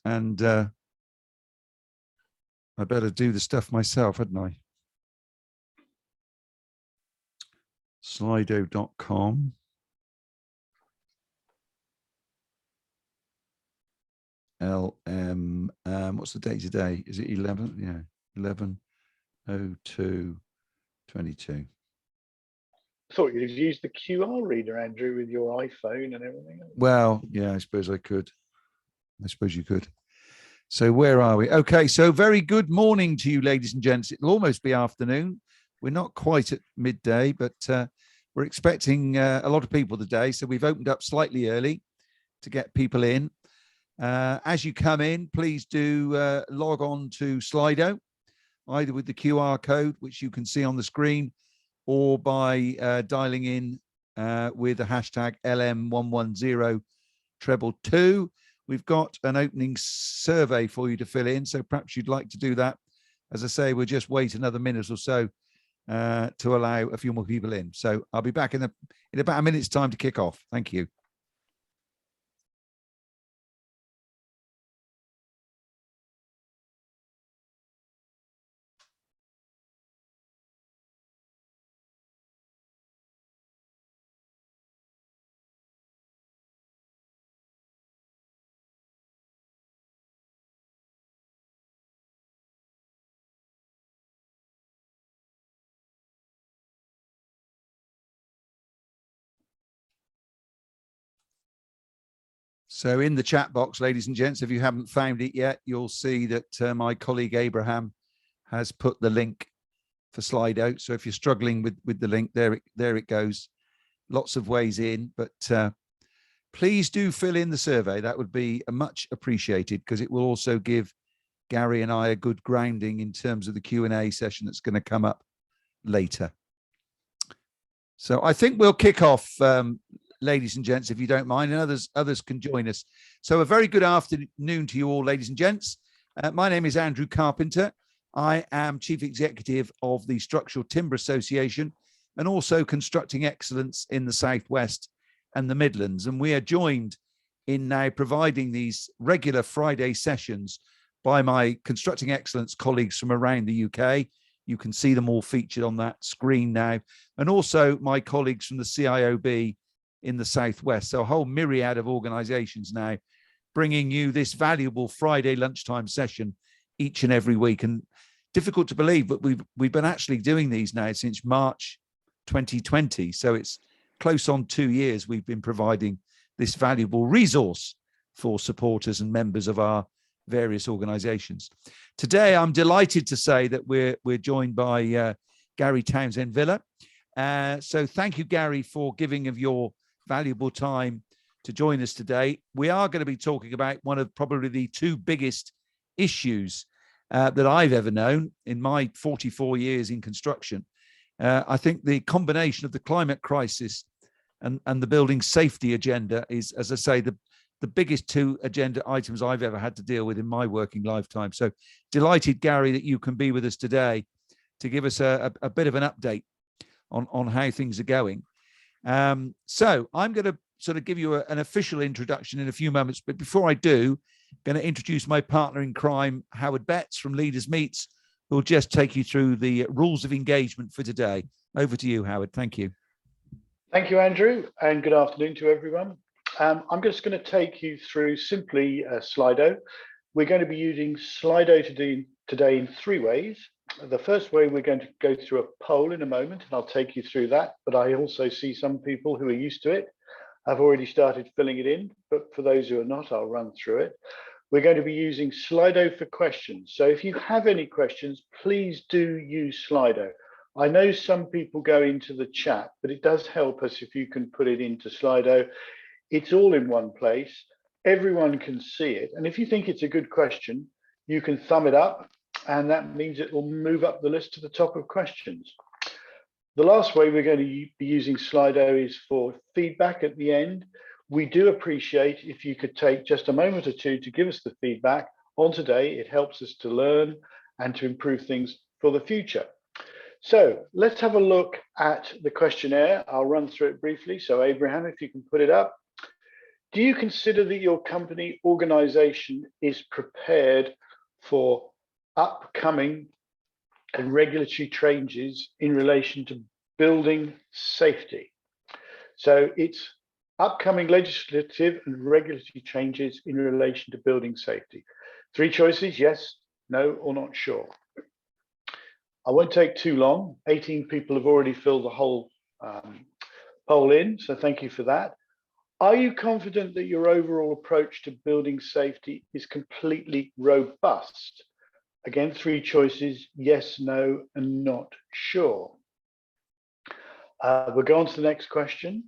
and I better do the stuff myself, hadn't I? Slido.com. LM, what's the date today? Is it 11? Yeah, 11/02/22. I thought you'd used the QR reader, Andrew, with your iPhone and everything. Well, yeah, I suppose I could. I suppose you could. So where are we? Okay, so very good morning to you, ladies and gents. It'll almost be afternoon. We're not quite at midday, but we're expecting a lot of people today. So we've opened up slightly early to get people in. As you come in, please do log on to Slido, either with the QR code, which you can see on the screen, or by dialing in with the hashtag LM11022. We've got an opening survey for you to fill in, so perhaps you'd like to do that. As I say, we'll just wait another minute or so to allow a few more people in. So I'll be back in about a minute's time to kick off. Thank you. So in the chat box, ladies and gents, if you haven't found it yet, you'll see that my colleague Abraham has put the link for Slido. So if you're struggling with the link, there it goes. Lots of ways in, but please do fill in the survey. That would be much appreciated, because it will also give Gary and I a good grounding in terms of the Q&A session that's going to come up later. So I think we'll kick off, ladies and gents, if you don't mind, and others can join us. So a very good afternoon to you all, ladies and gents. My name is Andrew Carpenter. I am Chief Executive of the Structural Timber Association, and also Constructing Excellence in the Southwest and the Midlands. And we are joined in now providing these regular Friday sessions by my Constructing Excellence colleagues from around the UK. You can see them all featured on that screen now. And also my colleagues from the CIOB in the Southwest. So a whole myriad of organizations now bringing you this valuable Friday lunchtime session each and every week. And difficult to believe, but we've been actually doing these now since March 2020. So it's close on 2 years we've been providing this valuable resource for supporters and members of our various organizations. Today, I'm delighted to say that we're joined by Gary Townsend-Villa. So thank you, Gary, for giving of your valuable time to join us today. We are going to be talking about one of probably the two biggest issues that I've ever known in my 44 years in construction. I think the combination of the climate crisis and the building safety agenda is, as I say, the biggest two agenda items I've ever had to deal with in my working lifetime. So delighted, Gary, that you can be with us today to give us a bit of an update on how things are going. So I'm going to sort of give you an official introduction in a few moments, but before I do, I'm going to introduce my partner in crime, Howard Betts from Leaders Meets, who will just take you through the rules of engagement for today. Over to you, Howard. Thank you. Thank you, Andrew, and good afternoon to everyone. I'm just going to take you through simply Slido. We're going to be using Slido today in three ways. The first way, we're going to go through a poll in a moment, and I'll take you through that. But I also see some people who are used to it have already started filling it in. But for those who are not, I'll run through it. We're going to be using Slido for questions. So if you have any questions, please do use Slido. I know some people go into the chat, but it does help us if you can put it into Slido. It's all in one place. Everyone can see it. And if you think it's a good question, you can thumb it up, and that means it will move up the list to the top of questions. The last way we're going to be using Slido is for feedback at the end. We do appreciate if you could take just a moment or two to give us the feedback on today. It helps us to learn and to improve things for the future. So let's have a look at the questionnaire. I'll run through it briefly. So Abraham, if you can put it up. Do you consider that your company organization is prepared for upcoming and regulatory changes in relation to building safety? So it's upcoming legislative and regulatory changes in relation to building safety. 3 choices: yes, no, or not sure. I won't take too long. 18 people have already filled the whole poll in, so thank you for that. Are you confident that your overall approach to building safety is completely robust? Again, 3 choices: yes, no, and not sure. We'll go on to the next question.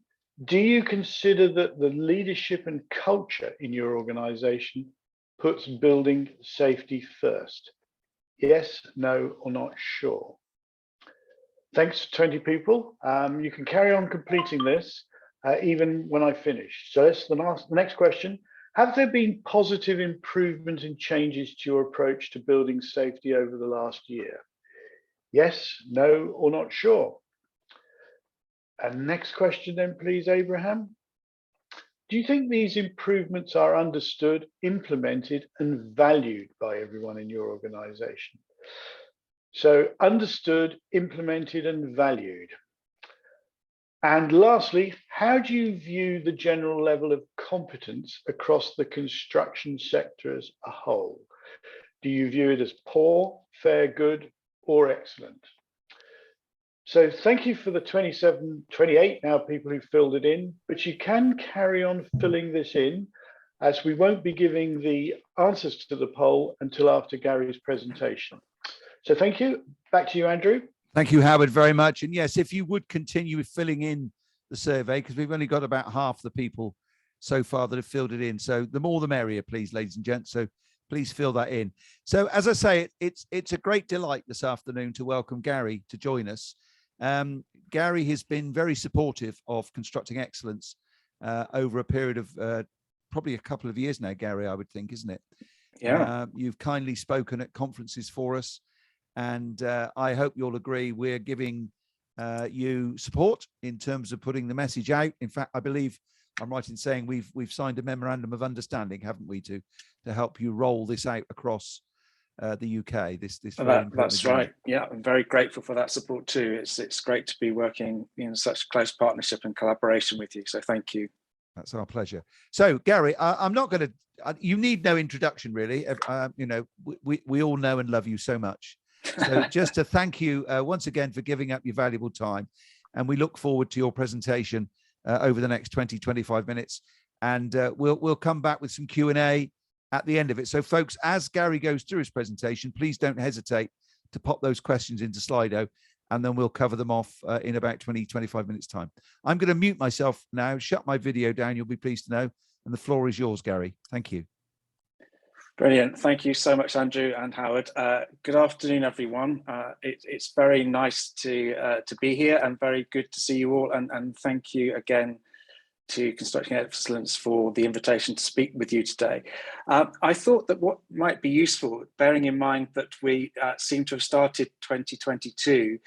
Do you consider that the leadership and culture in your organization puts building safety first? Yes, no, or not sure. Thanks to 20 people. You can carry on completing this even when I finish. So that's the next question. Have there been positive improvements and changes to your approach to building safety over the last year? Yes, no, or not sure. And next question then, please, Abraham. Do you think these improvements are understood, implemented, and valued by everyone in your organization? So understood, implemented, and valued. And lastly, how do you view the general level of competence across the construction sector as a whole? Do you view it as poor, fair, good, or excellent? So thank you for the 28 now people who filled it in, but you can carry on filling this in, as we won't be giving the answers to the poll until after Gary's presentation. So thank you. Back to you, Andrew. Thank you, Howard, very much. And yes, if you would continue filling in the survey, because we've only got about half the people so far that have filled it in. So the more the merrier, please, ladies and gents. So please fill that in. So as I say, it's a great delight this afternoon to welcome Gary to join us. Gary has been very supportive of Constructing Excellence over a period of probably a couple of years now, Gary, I would think, isn't it? Yeah. You've kindly spoken at conferences for us, and I hope you'll agree we're giving you support in terms of putting the message out. In fact, I believe I'm right in saying we've signed a memorandum of understanding, haven't we, to help you roll this out across the UK. That's right. Yeah, I'm very grateful for that support too. It's great to be working in such close partnership and collaboration with you. So thank you. That's our pleasure. So Gary, I'm not going to. You need no introduction, really. You know, we all know and love you so much. So just to thank you once again for giving up your valuable time, and we look forward to your presentation over the next 20-25 minutes, and we'll come back with some Q&A at the end of it. So folks, as Gary goes through his presentation, please don't hesitate to pop those questions into Slido, and then we'll cover them off in about 20-25 minutes time. I'm going to mute myself now, shut my video down, you'll be pleased to know, and the floor is yours, Gary. Thank you. Brilliant. Thank you so much, Andrew and Howard. Good afternoon, everyone. It's very nice to be here and very good to see you all. And thank you again to Constructing Excellence for the invitation to speak with you today. I thought that what might be useful, bearing in mind that we seem to have started 2022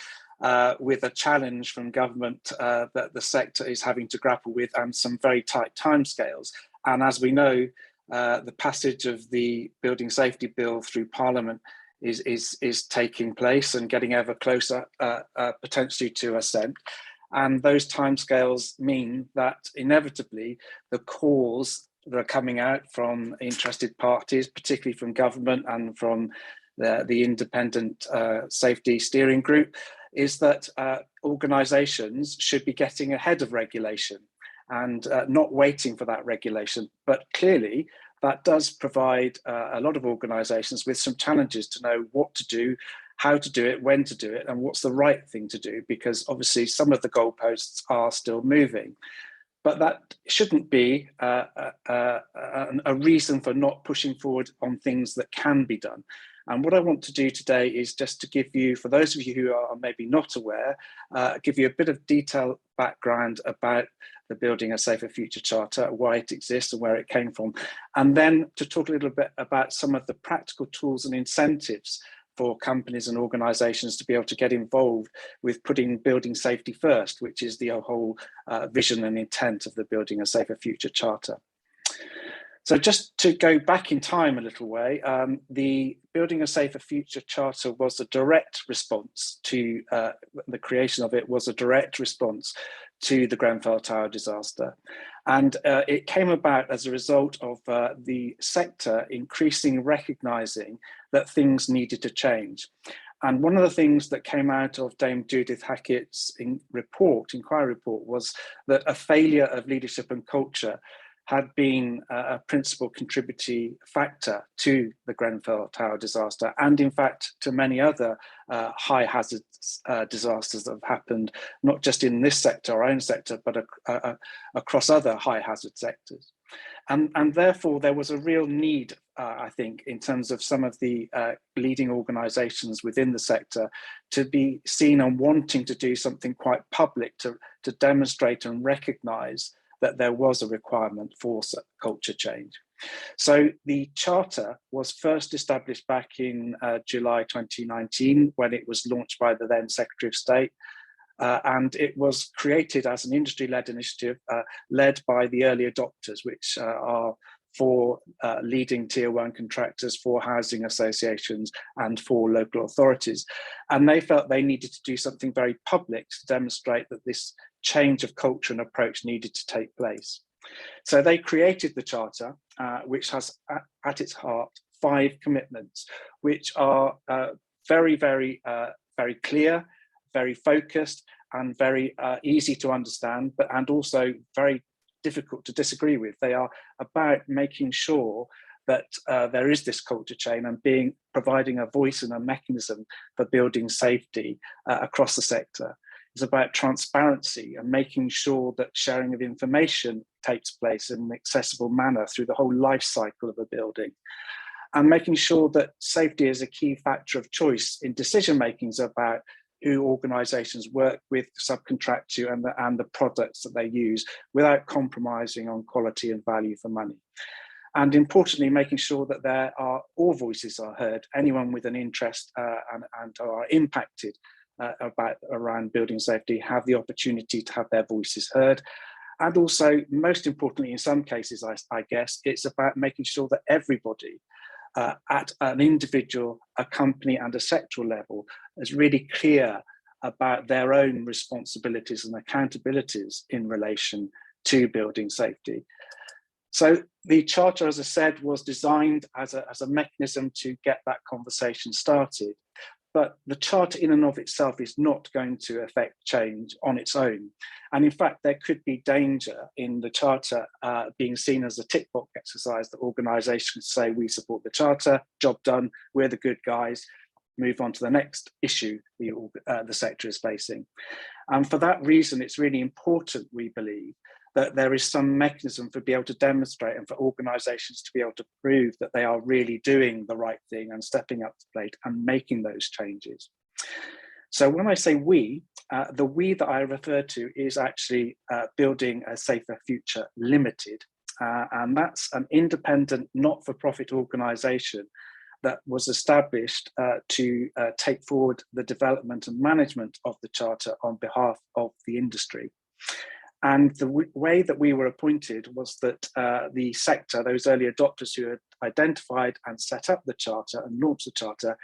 with a challenge from government that the sector is having to grapple with, and some very tight timescales. And as we know, the passage of the Building Safety Bill through Parliament is taking place and getting ever closer potentially to assent. And those timescales mean that inevitably the calls that are coming out from interested parties, particularly from government and from the independent safety steering group, is that organisations should be getting ahead of regulation and not waiting for that regulation. But clearly, that does provide a lot of organisations with some challenges to know what to do, how to do it, when to do it, and what's the right thing to do, because obviously some of the goalposts are still moving. But that shouldn't be a reason for not pushing forward on things that can be done. And what I want to do today is just to give you, for those of you who are maybe not aware, give you a bit of detailed background about the Building a Safer Future Charter, why it exists and where it came from, and then to talk a little bit about some of the practical tools and incentives for companies and organisations to be able to get involved with putting building safety first, which is the whole vision and intent of the Building a Safer Future Charter. So just to go back in time a little way, the Building a Safer Future Charter was a direct response to, the creation of it was a direct response to the Grenfell Tower disaster. And it came about as a result of the sector increasingly recognising that things needed to change. And one of the things that came out of Dame Judith Hackett's inquiry report, was that a failure of leadership and culture had been a principal contributing factor to the Grenfell Tower disaster, and in fact to many other high hazard disasters that have happened, not just in this sector, our own sector, but across other high hazard sectors. And therefore there was a real need, I think, in terms of some of the leading organisations within the sector to be seen and wanting to do something quite public to demonstrate and recognise that there was a requirement for culture change. So the charter was first established back in July 2019, when it was launched by the then Secretary of State. And it was created as an industry-led initiative led by the early adopters, which are for leading tier 1 contractors, for housing associations, and for local authorities. And they felt they needed to do something very public to demonstrate that this change of culture and approach needed to take place. So they created the charter, which has at its heart 5 commitments, which are very, very clear, very focused, and very easy to understand, and also very difficult to disagree with. They are about making sure that there is this culture change and providing a voice and a mechanism for building safety across the sector. It's about transparency and making sure that sharing of information takes place in an accessible manner through the whole life cycle of a building. And making sure that safety is a key factor of choice in decision makings about who organisations work with, subcontract to, and the products that they use, without compromising on quality and value for money. And importantly, making sure that all voices are heard, anyone with an interest and are impacted around building safety have the opportunity to have their voices heard. And also, most importantly, in some cases, I guess, it's about making sure that everybody at an individual, a company and a sectoral level is really clear about their own responsibilities and accountabilities in relation to building safety. So the charter, as I said, was designed as a mechanism to get that conversation started. But the charter in and of itself is not going to affect change on its own. And in fact, there could be danger in the charter being seen as a tick box exercise that organisations say, we support the charter, job done, we're the good guys, move on to the next issue the sector is facing. And for that reason, it's really important, we believe, that there is some mechanism for being able to demonstrate and for organisations to be able to prove that they are really doing the right thing and stepping up to the plate and making those changes. So when I say we, the we that I refer to is actually Building a Safer Future Limited. And that's an independent, not-for-profit organisation that was established to take forward the development and management of the charter on behalf of the industry. And the way that we were appointed was that the sector, those early adopters who had identified and set up the charter and launched the charter,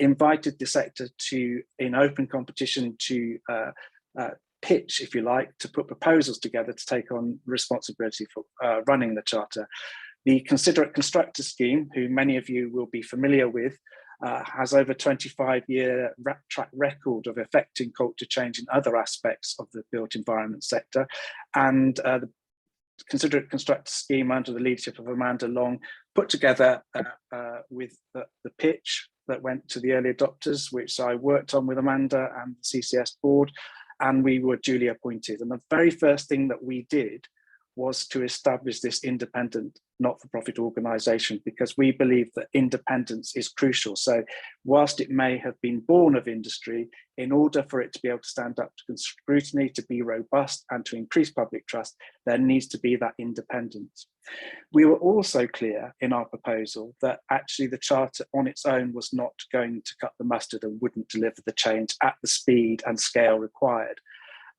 invited the sector to, in open competition, to pitch, if you like, to put proposals together to take on responsibility for running the charter. The Considerate Constructor scheme, who many of you will be familiar with, has over 25-year track record of effecting culture change in other aspects of the built environment sector. And the Considerate Constructor scheme, under the leadership of Amanda Long, put together with the pitch that went to the early adopters, which I worked on with Amanda and the CCS board, and we were duly appointed. And the very first thing that we did was to establish this independent not-for-profit organisation, because we believe that independence is crucial. So whilst it may have been born of industry, in order for it to be able to stand up to scrutiny, to be robust and to increase public trust, there needs to be that independence. We were also clear in our proposal that actually the charter on its own was not going to cut the mustard and wouldn't deliver the change at the speed and scale required.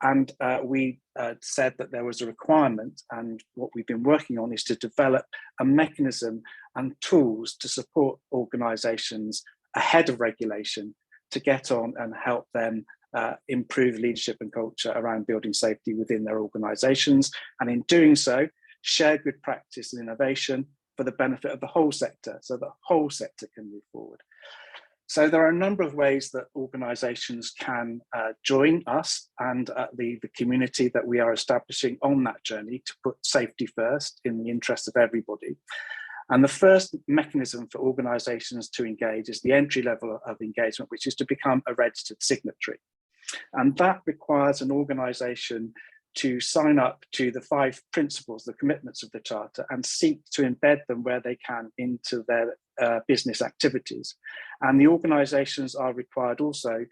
And we said that there was a requirement, and what we've been working on is to develop a mechanism and tools to support organisations ahead of regulation to get on and help them improve leadership and culture around building safety within their organisations, and in doing so, share good practice and innovation for the benefit of the whole sector, so the whole sector can move forward. So there are a number of ways that organisations can join us and the community that we are establishing on that journey to put safety first in the interest of everybody. And the first mechanism for organisations to engage is the entry level of engagement, which is to become a registered signatory. And that requires an organisation to sign up to the 5 principles, the commitments of the Charter, and seek to embed them where they can into their business activities. And the organisations are required also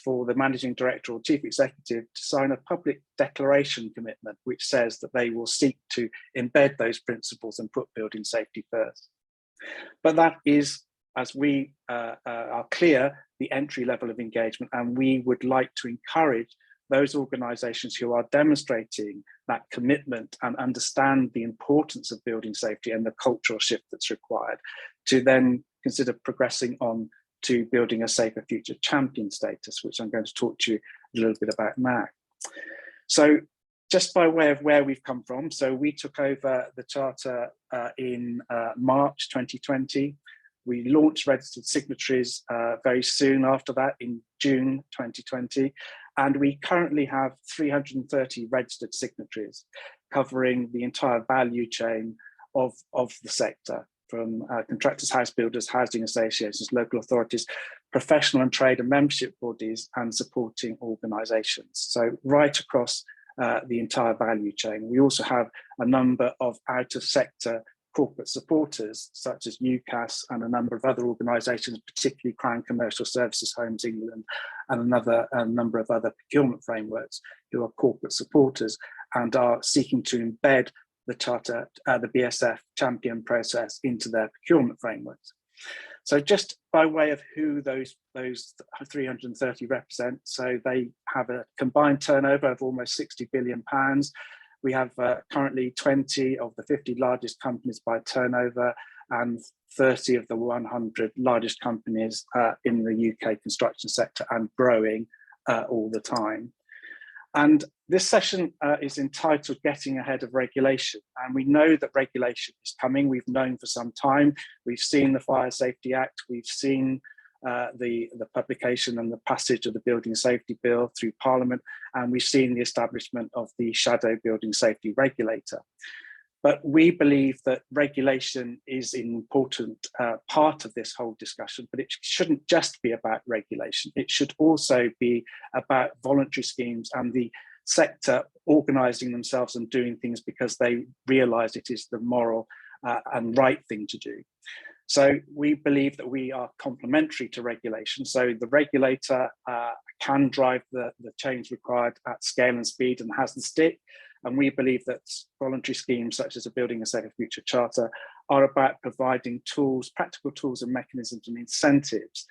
for the managing director or chief executive to sign a public declaration commitment, which says that they will seek to embed those principles and put building safety first. But that is, as we are clear, the entry level of engagement, and we would like to encourage those organisations who are demonstrating that commitment and understand the importance of building safety and the cultural shift that's required to then consider progressing on to building a safer future champion status, which I'm going to talk to you a little bit about now. So just by way of where we've come from, so we took over the Charter in March 2020. We launched registered signatories very soon after that in June 2020. And we currently have 330 registered signatories covering the entire value chain of the sector, from contractors, house builders, housing associations, local authorities, professional and trade and membership bodies, and supporting organisations. So right across the entire value chain. We also have a number of out-of-sector corporate supporters, such as UCAS and a number of other organisations, particularly Crown Commercial Services Homes England, and a number of other procurement frameworks who are corporate supporters and are seeking to embed the Charter, the BSF champion process into their procurement frameworks. So just by way of who those 330 represent, so they have a combined turnover of almost £60 billion. We have currently 20 of the 50 largest companies by turnover and 30 of the 100 largest companies in the UK construction sector, and growing all the time. And this session is entitled Getting Ahead of Regulation. And we know that regulation is coming. We've known for some time. We've seen the Fire Safety Act. We've seen the publication and the passage of the Building Safety Bill through Parliament. And we've seen the establishment of the Shadow Building Safety Regulator. But we believe that regulation is an important part of this whole discussion, but it shouldn't just be about regulation. It should also be about voluntary schemes and the sector organising themselves and doing things because they realise it is the moral and right thing to do. So we believe that we are complementary to regulation. So the regulator can drive the change required at scale and speed and has the stick. And we believe that voluntary schemes such as a Building a Safer Future Charter are about providing tools, practical tools and mechanisms and incentives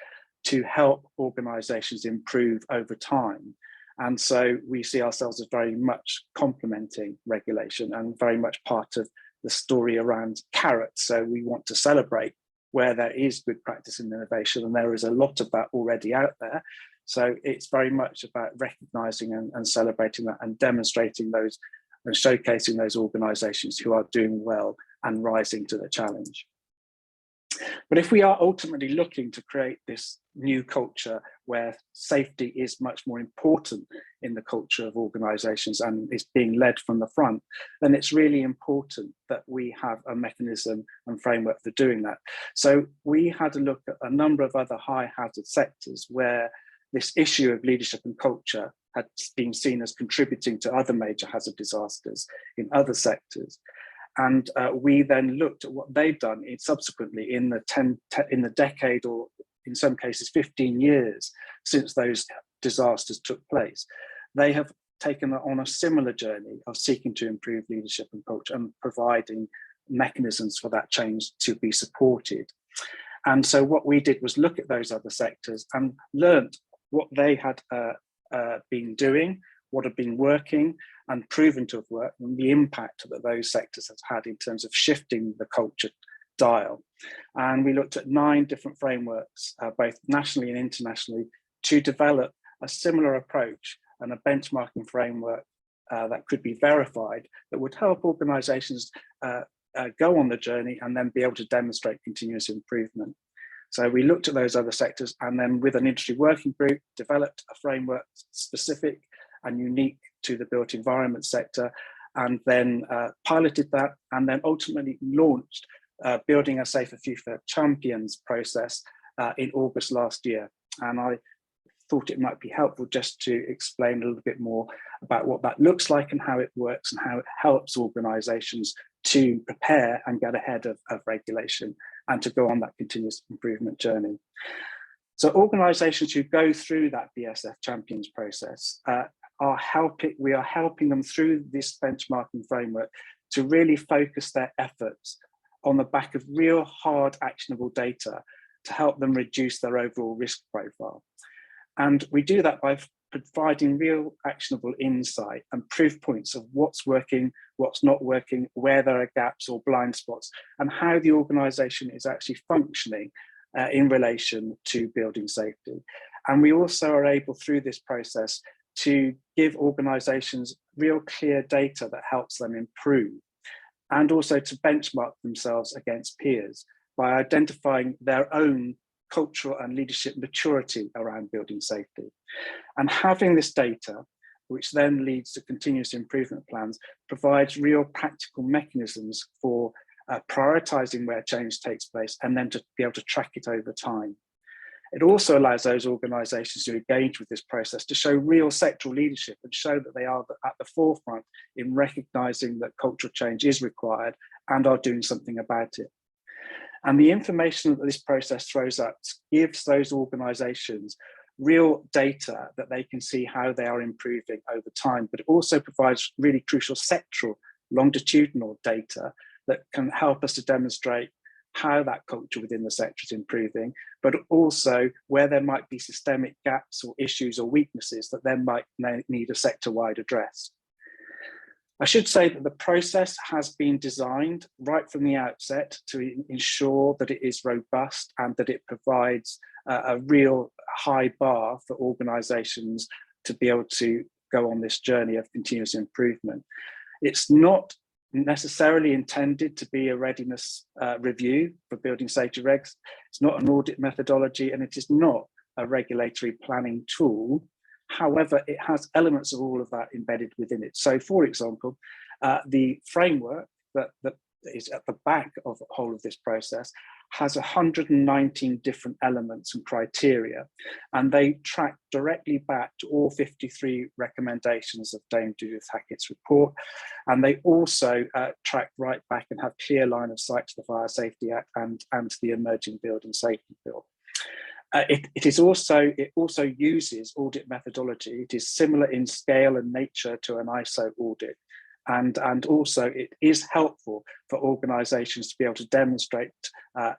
to help organisations improve over time. And so we see ourselves as very much complementing regulation and very much part of the story around carrots. So we want to celebrate where there is good practice and innovation, and there is a lot of that already out there. So it's very much about recognising and celebrating that and demonstrating those and showcasing those organisations who are doing well and rising to the challenge. But if we are ultimately looking to create this new culture where safety is much more important in the culture of organisations and is being led from the front, then it's really important that we have a mechanism and framework for doing that. So we had a look at a number of other high hazard sectors where this issue of leadership and culture had been seen as contributing to other major hazard disasters in other sectors. And we then looked at what they've done subsequently in the decade, or in some cases 15 years since those disasters took place. They have taken on a similar journey of seeking to improve leadership and culture and providing mechanisms for that change to be supported. And so what we did was look at those other sectors and learned what they had been doing, what had been working and proven to have worked, and the impact that those sectors have had in terms of shifting the culture dial. And we looked at 9 different frameworks, both nationally and internationally, to develop a similar approach and a benchmarking framework that could be verified, that would help organisations go on the journey and then be able to demonstrate continuous improvement. So we looked at those other sectors, and then with an industry working group, developed a framework specific and unique to the built environment sector, and then piloted that, and then ultimately launched Building a Safer Future Champions process in August last year. And I thought it might be helpful just to explain a little bit more about what that looks like and how it works and how it helps organisations to prepare and get ahead of regulation and to go on that continuous improvement journey. So organisations who go through that BSF Champions process we are helping them through this benchmarking framework to really focus their efforts on the back of real hard actionable data to help them reduce their overall risk profile. And we do that by providing real actionable insight and proof points of what's working, what's not working, where there are gaps or blind spots, and how the organisation is actually functioning in relation to building safety. And we also are able, through this process, to give organisations real clear data that helps them improve, and also to benchmark themselves against peers by identifying their own cultural and leadership maturity around building safety. And having this data, which then leads to continuous improvement plans, provides real practical mechanisms for prioritising where change takes place and then to be able to track it over time. It also allows those organisations who engage with this process to show real sectoral leadership and show that they are at the forefront in recognising that cultural change is required and are doing something about it. And the information that this process throws up gives those organisations real data that they can see how they are improving over time, but it also provides really crucial sectoral longitudinal data that can help us to demonstrate how that culture within the sector is improving, but also where there might be systemic gaps or issues or weaknesses that then might need a sector-wide address. I should say that the process has been designed right from the outset to ensure that it is robust and that it provides a real high bar for organisations to be able to go on this journey of continuous improvement. It's not necessarily intended to be a readiness review for building safety regs. It's not an audit methodology, and it is not a regulatory planning tool. However, it has elements of all of that embedded within it. So, for example, the framework that is at the back of the whole of this process has 119 different elements and criteria, and they track directly back to all 53 recommendations of Dame Judith Hackitt's report. And they also track right back and have clear line of sight to the Fire Safety Act and to the Emerging Building Safety Bill. It also uses audit methodology. It is similar in scale and nature to an ISO audit. And also it is helpful for organisations to be able to demonstrate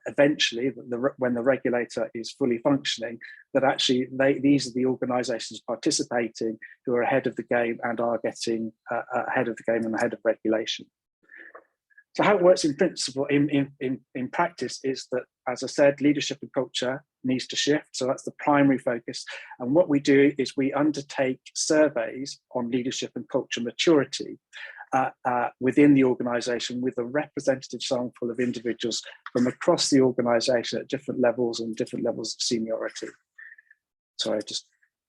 eventually that when the regulator is fully functioning, that actually these are the organisations participating who are ahead of the game and are getting ahead of the game and ahead of regulation. So how it works in principle, in practice, is that, as I said, leadership and culture needs to shift. So that's the primary focus. And what we do is we undertake surveys on leadership and culture maturity within the organisation with a representative sample of individuals from across the organisation at different levels and different levels of seniority. Sorry, just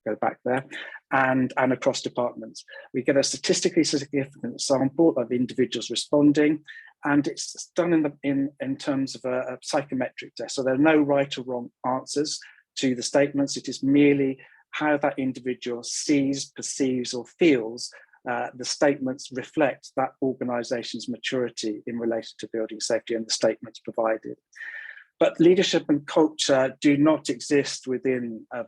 go back there. And across departments. We get a statistically significant sample of individuals responding, and it's done in terms of a psychometric test. So there are no right or wrong answers to the statements. It is merely how that individual sees, perceives, or feels the statements reflect that organisation's maturity in relation to building safety and the statements provided. But leadership and culture do not exist within a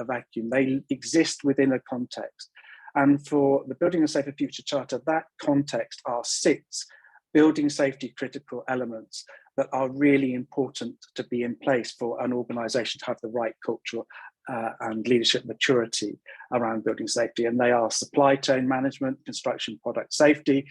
vacuum. They exist within a context. And for the Building a Safer Future Charter, that context are 6 building safety critical elements that are really important to be in place for an organisation to have the right cultural and leadership maturity around building safety. And they are supply chain management, construction product safety,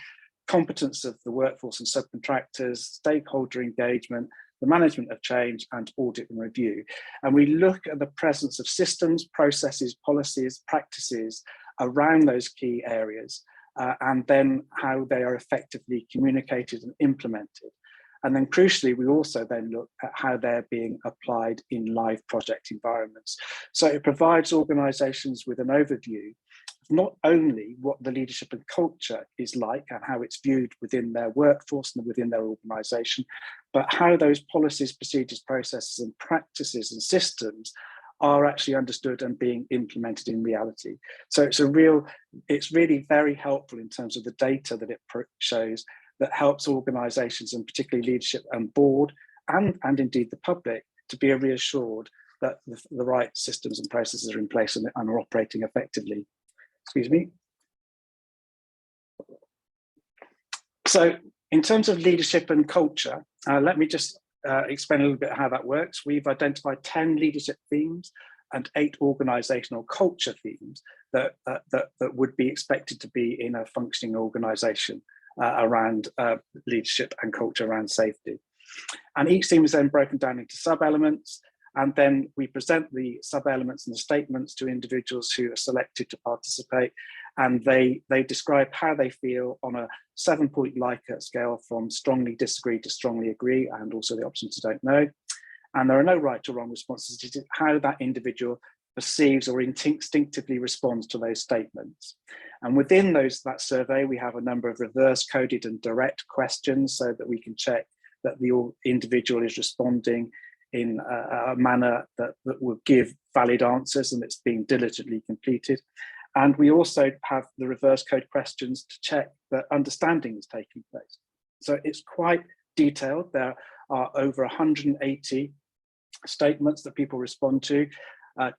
competence of the workforce and subcontractors, stakeholder engagement, the management of change, and audit and review. And we look at the presence of systems, processes, policies, practices around those key areas, and then how they are effectively communicated and implemented. And then crucially, we also then look at how they're being applied in live project environments. So it provides organizations with an overview of not only what the leadership and culture is like and how it's viewed within their workforce and within their organization, but how those policies, procedures, processes, and practices and systems are actually understood and being implemented in reality. So it's really very helpful in terms of the data that it shows that helps organizations, and particularly leadership and board, and indeed the public, to be reassured that the right systems and processes are in place and are operating effectively. Excuse me. So in terms of leadership and culture, let me just explain a little bit how that works. We've identified 10 leadership themes and 8 organizational culture themes that would be expected to be in a functioning organization around leadership and culture around safety. And each theme is then broken down into sub-elements, and then we present the sub-elements and the statements to individuals who are selected to participate, and they describe how they feel on a 7-point Likert scale from strongly disagree to strongly agree, and also the option to don't know. And there are no right or wrong responses. It's how that individual perceives or instinctively responds to those statements. And within that survey, we have a number of reverse coded and direct questions so that we can check that the individual is responding in a manner that will give valid answers and it's being diligently completed. And we also have the reverse code questions to check that understanding is taking place. So it's quite detailed. There are over 180 statements that people respond to.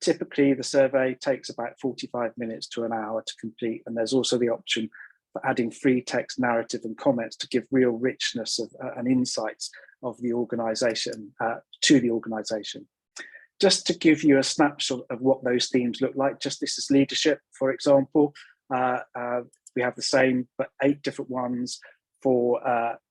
Typically, the survey takes about 45 minutes to an hour to complete, and there's also the option for adding free text, narrative, and comments to give real richness of, and insights of the organisation to the organisation. Just to give you a snapshot of what those themes look like, just this is leadership, for example. We have the same, but 8 different ones for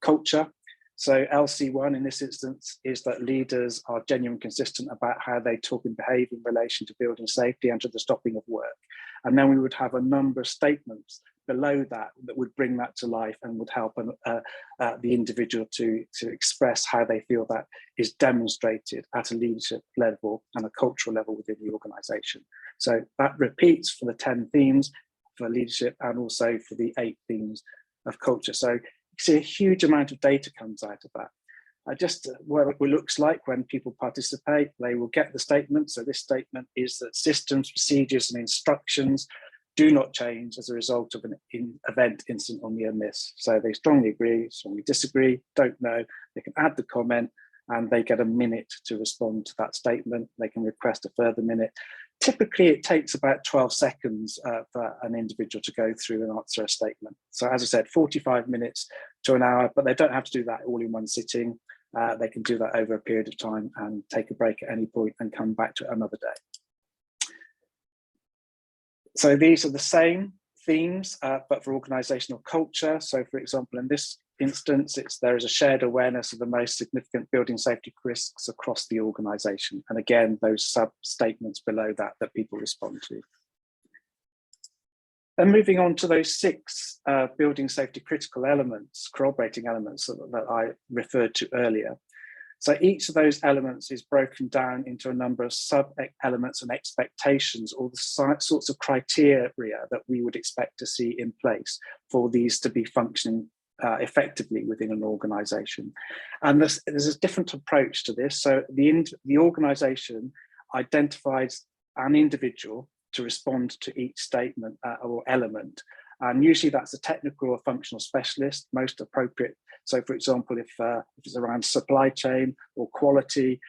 culture. So LC1 in this instance is that leaders are genuine, consistent about how they talk and behave in relation to building safety and to the stopping of work. And then we would have a number of statements below that would bring that to life and would help the individual to express how they feel that is demonstrated at a leadership level and a cultural level within the organisation. So that repeats for the 10 themes for leadership and also for the 8 themes of culture. So you see a huge amount of data comes out of that. Just what it looks like when people participate, they will get the statement. So this statement is that systems, procedures, and instructions do not change as a result of an event, incident, or near miss. So they strongly agree, strongly disagree, don't know. They can add the comment and they get a minute to respond to that statement. They can request a further minute. Typically, it takes about 12 seconds for an individual to go through and answer a statement. So as I said, 45 minutes to an hour, but they don't have to do that all in one sitting. They can do that over a period of time and take a break at any point and come back to it another day. So these are the same themes, but for organisational culture. So for example, in this instance, there is a shared awareness of the most significant building safety risks across the organisation. And again, those sub-statements below that people respond to. Then moving on to those 6 building safety critical elements, corroborating elements that I referred to earlier. So each of those elements is broken down into a number of sub-elements and expectations, or the sorts of criteria that we would expect to see in place for these to be functioning effectively within an organisation. And there's a different approach to this. So the organisation identifies an individual to respond to each statement or element. And usually that's a technical or functional specialist, most appropriate. So for example, if it's around supply chain or quality,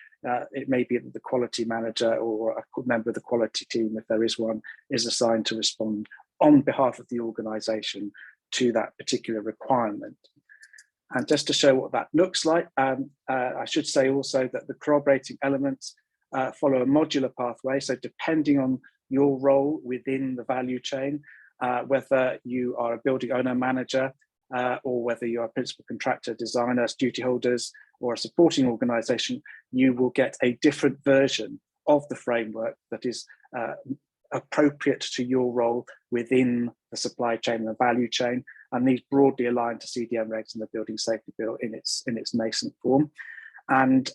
it may be that the quality manager or a member of the quality team, if there is one, is assigned to respond on behalf of the organisation to that particular requirement. And just to show what that looks like, I should say also that the corroborating elements follow a modular pathway. So depending on your role within the value chain, whether you are a building owner manager, or whether you're a principal contractor, designer, duty holders, or a supporting organisation, you will get a different version of the framework that is appropriate to your role within the supply chain and the value chain. And these broadly align to CDM regs and the Building Safety Bill in its nascent form. And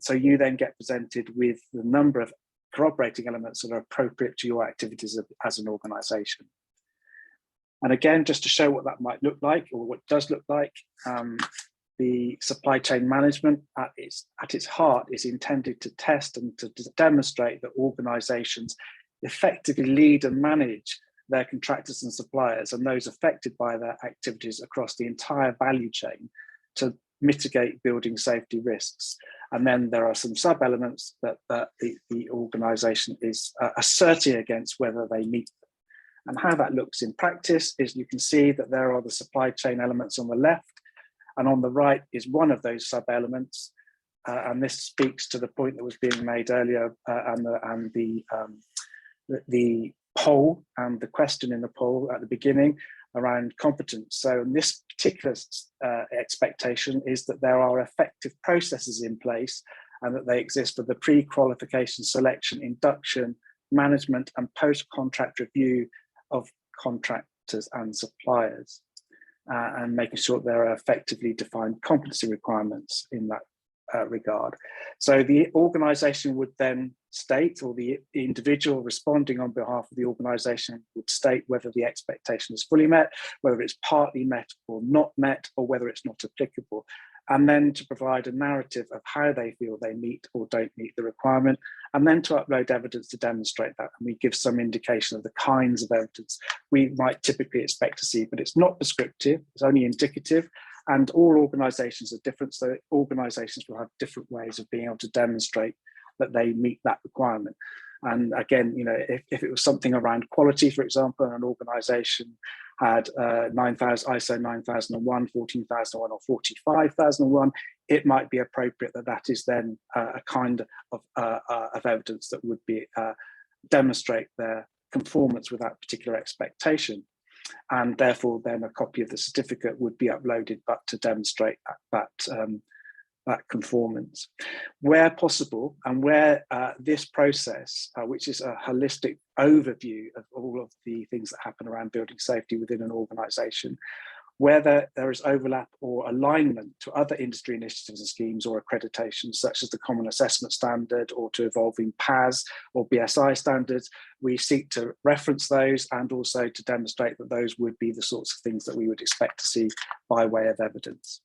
so you then get presented with the number of corroborating elements that are appropriate to your activities as an organisation. And again, just to show what that might look like, or what it does look like, the supply chain management at its heart is intended to test and to demonstrate that organisations effectively lead and manage their contractors and suppliers and those affected by their activities across the entire value chain to mitigate building safety risks. And then there are some sub-elements that the organisation is asserting against whether they meet them. And how that looks in practice is you can see that there are the supply chain elements on the left, and on the right is one of those sub-elements. And this speaks to the point that was being made earlier, and the poll and the question in the poll at the beginning around competence. So in this particular expectation is that there are effective processes in place and that they exist for the pre-qualification, selection, induction, management and post-contract review of contractors and suppliers, and making sure there are effectively defined competency requirements in that regard. So the organisation would then state, or the individual responding on behalf of the organisation would state whether the expectation is fully met, whether it's partly met or not met, or whether it's not applicable, and then to provide a narrative of how they feel they meet or don't meet the requirement, and then to upload evidence to demonstrate that. And we give some indication of the kinds of evidence we might typically expect to see, but it's not prescriptive, it's only indicative. And all organisations are different, so organisations will have different ways of being able to demonstrate that they meet that requirement. And again, you know, if it was something around quality, for example, an organisation had ISO 9001, 14001 or 45001, it might be appropriate that that is then a kind of evidence that would be demonstrate their conformance with that particular expectation. And therefore then a copy of the certificate would be uploaded, but to demonstrate that conformance. Where possible, and where this process, which is a holistic overview of all of the things that happen around building safety within an organisation, where there is overlap or alignment to other industry initiatives and schemes or accreditations, such as the Common Assessment Standard or to evolving PAS or BSI standards, we seek to reference those and also to demonstrate that those would be the sorts of things that we would expect to see by way of evidence.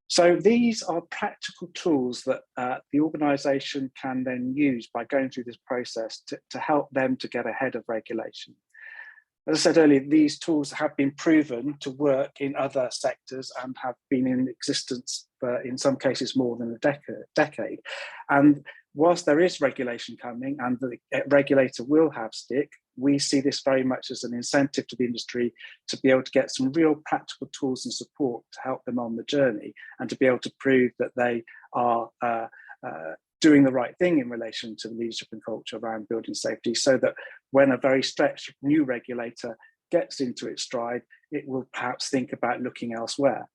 So these are practical tools that the organisation can then use by going through this process to help them to get ahead of regulation. As I said earlier, these tools have been proven to work in other sectors and have been in existence for, in some cases, more than a decade. And whilst there is regulation coming and the regulator will have stick, we see this very much as an incentive to the industry to be able to get some real practical tools and support to help them on the journey and to be able to prove that they are doing the right thing in relation to leadership and culture around building safety, so that when a very stretched new regulator gets into its stride, it will perhaps think about looking elsewhere.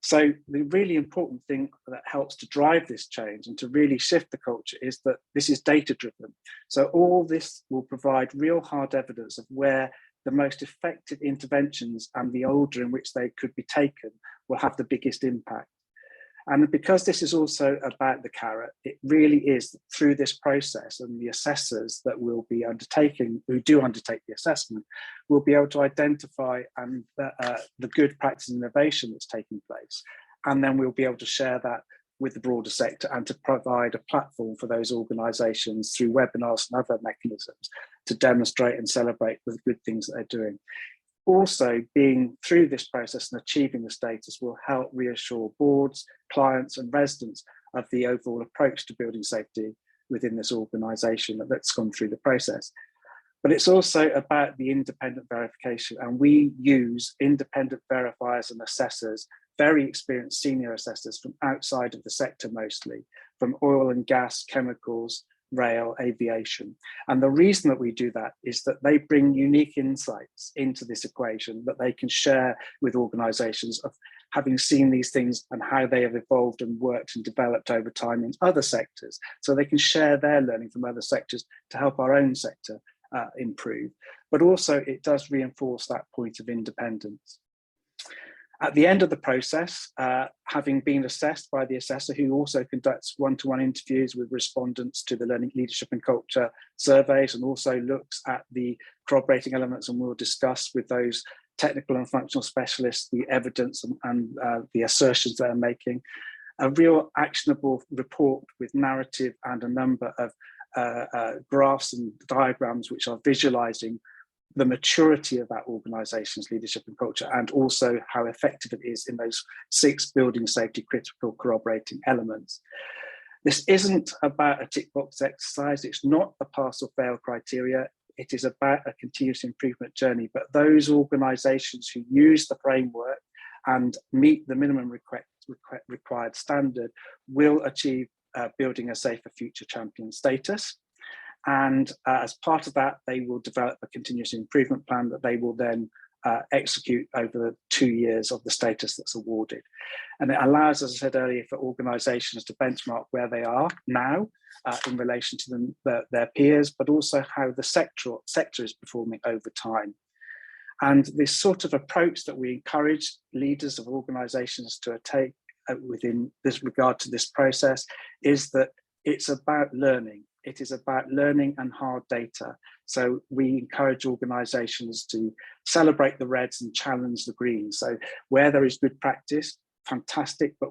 So the really important thing that helps to drive this change and to really shift the culture is that this is data driven. So all this will provide real hard evidence of where the most effective interventions and the order in which they could be taken will have the biggest impact. And because this is also about the carrot, it really is through this process, and the assessors that will be undertaking, who do undertake the assessment, will be able to identify the good practice innovation that's taking place. And then we'll be able to share that with the broader sector and to provide a platform for those organisations through webinars and other mechanisms to demonstrate and celebrate the good things that they're doing. Also, being through this process and achieving the status will help reassure boards, clients and residents of the overall approach to building safety within this organisation that's gone through the process. But it's also about the independent verification, and we use independent verifiers and assessors, very experienced senior assessors from outside of the sector mostly, from oil and gas, chemicals, rail, aviation. And the reason that we do that is that they bring unique insights into this equation that they can share with organizations of having seen these things and how they have evolved and worked and developed over time in other sectors. So they can share their learning from other sectors to help our own sector improve. But also it does reinforce that point of independence. At the end of the process, having been assessed by the assessor, who also conducts one-to-one interviews with respondents to the Learning, Leadership and Culture surveys, and also looks at the corroborating elements, and we'll discuss with those technical and functional specialists the evidence and the assertions they're making, a real actionable report with narrative and a number of graphs and diagrams which are visualizing the maturity of that organization's leadership and culture, and also how effective it is in those 6 building safety critical corroborating elements. This isn't about a tick box exercise. It's not a pass or fail criteria. It is about a continuous improvement journey. But those organizations who use the framework and meet the minimum required standard will achieve building a safer future champion status. And as part of that, they will develop a continuous improvement plan that they will then execute over the 2 years of the status that's awarded. And it allows, as I said earlier, for organizations to benchmark where they are now in relation to their peers, but also how the sector is performing over time. And this sort of approach that we encourage leaders of organizations to take within this regard to this process is that it's about learning. It is about learning and hard data. So we encourage organizations to celebrate the reds and challenge the greens. So where there is good practice, fantastic, but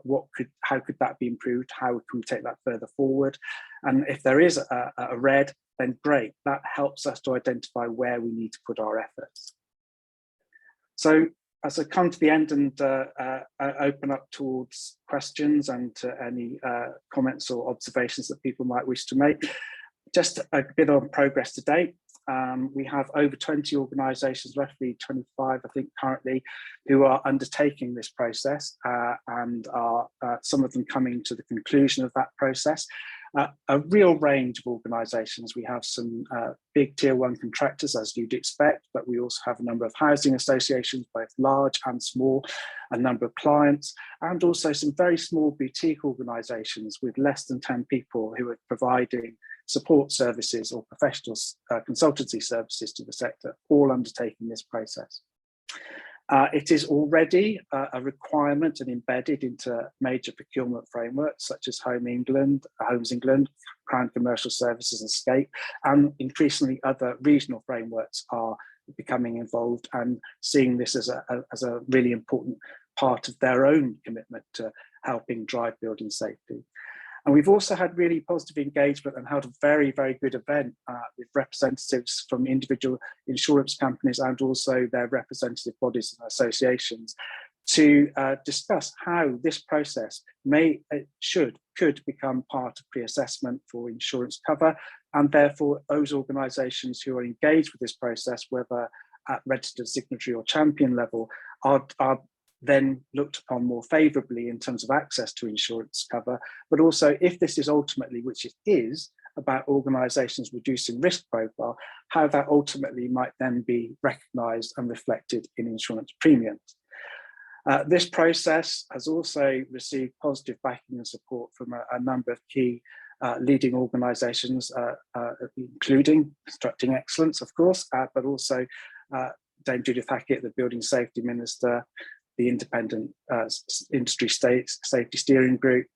how could that be improved? How can we take that further forward? And if there is a red, then great. That helps us to identify where we need to put our efforts. So as I come to the end and open up towards questions and to any comments or observations that people might wish to make, just a bit on progress to date. We have over 20 organisations, roughly 25, I think, currently, who are undertaking this process and are some of them coming to the conclusion of that process. A real range of organisations. We have some big tier 1 contractors, as you'd expect, but we also have a number of housing associations, both large and small, a number of clients, and also some very small boutique organisations with less than 10 people who are providing support services or professional consultancy services to the sector, all undertaking this process. It is already a requirement and embedded into major procurement frameworks such as Homes England, Crown Commercial Services and SCAPE, and increasingly other regional frameworks are becoming involved and seeing this as a really important part of their own commitment to helping drive building safety. And we've also had really positive engagement and held a very, very good event with representatives from individual insurance companies and also their representative bodies and associations to discuss how this process could become part of pre-assessment for insurance cover, and therefore those organisations who are engaged with this process, whether at registered signatory or champion level, are then looked upon more favourably in terms of access to insurance cover, but also if this is ultimately, which it is, about organisations reducing risk profile, how that ultimately might then be recognised and reflected in insurance premiums. This process has also received positive backing and support from a number of key leading organisations, including Constructing Excellence, of course, but also Dame Judith Hackett, the Building Safety Minister, the Independent Industry Safety Steering Group,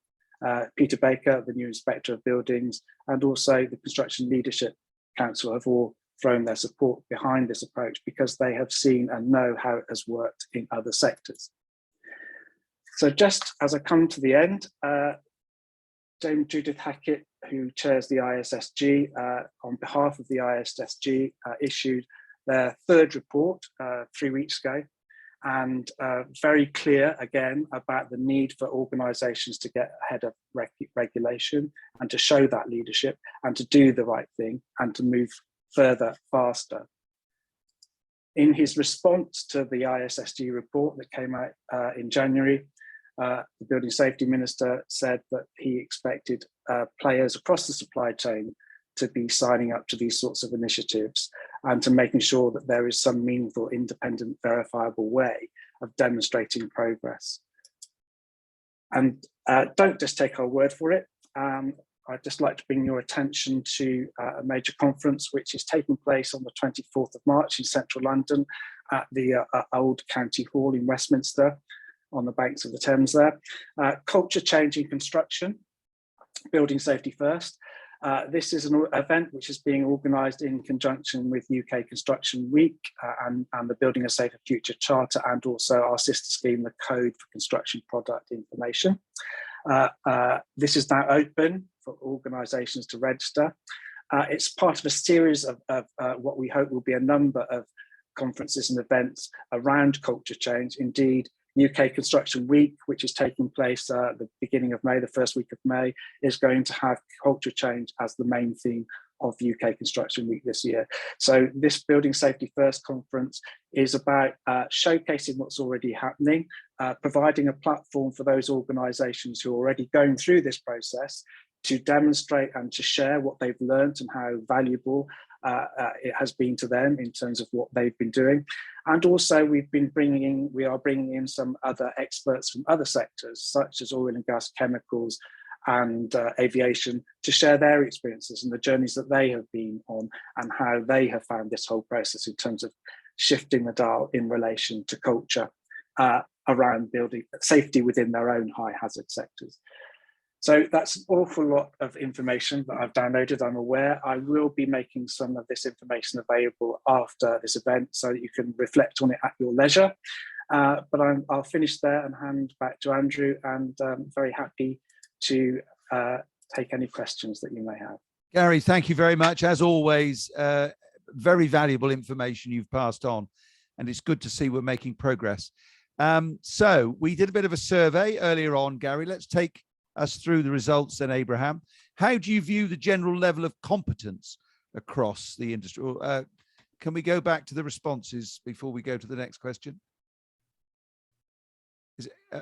Peter Baker, the new Inspector of Buildings, and also the Construction Leadership Council have all thrown their support behind this approach because they have seen and know how it has worked in other sectors. So just as I come to the end, Dame Judith Hackett, who chairs the ISSG, on behalf of the ISSG, issued their 3rd report 3 weeks ago, and very clear again about the need for organisations to get ahead of regulation and to show that leadership and to do the right thing and to move further faster. In his response to the ISSG report that came out in January, The Building Safety Minister said that he expected players across the supply chain to be signing up to these sorts of initiatives and to making sure that there is some meaningful, independent, verifiable way of demonstrating progress. And don't just take our word for it. I'd just like to bring your attention to a major conference which is taking place on the 24th of March in central London at the Old County Hall in Westminster on the banks of the Thames there. Culture Change in Construction, Building Safety First. This is an event which is being organised in conjunction with UK Construction Week and the Building a Safer Future Charter, and also our sister scheme, the Code for Construction Product Information. This is now open for organisations to register. It's part of a series of what we hope will be a number of conferences and events around culture change. Indeed, UK Construction Week, which is taking place the beginning of May, the first week of May, is going to have culture change as the main theme of UK Construction Week this year. So this Building Safety First conference is about showcasing what's already happening, providing a platform for those organisations who are already going through this process to demonstrate and to share what they've learned and how valuable it has been to them in terms of what they've been doing. And also we are bringing in some other experts from other sectors, such as oil and gas, chemicals, and aviation, to share their experiences and the journeys that they have been on and how they have found this whole process in terms of shifting the dial in relation to culture around building safety within their own high hazard sectors. So that's an awful lot of information that I've downloaded. I'm aware I will be making some of this information available after this event so that you can reflect on it at your leisure. But I'll finish there and hand back to Andrew, and very happy to take any questions that you may have. Gary, thank you very much. As always, very valuable information you've passed on, and it's good to see we're making progress. So we did a bit of a survey earlier on, Gary. Let's take us through the results then, Abraham. How do you view the general level of competence across the industry? Can we go back to the responses before we go to the next question?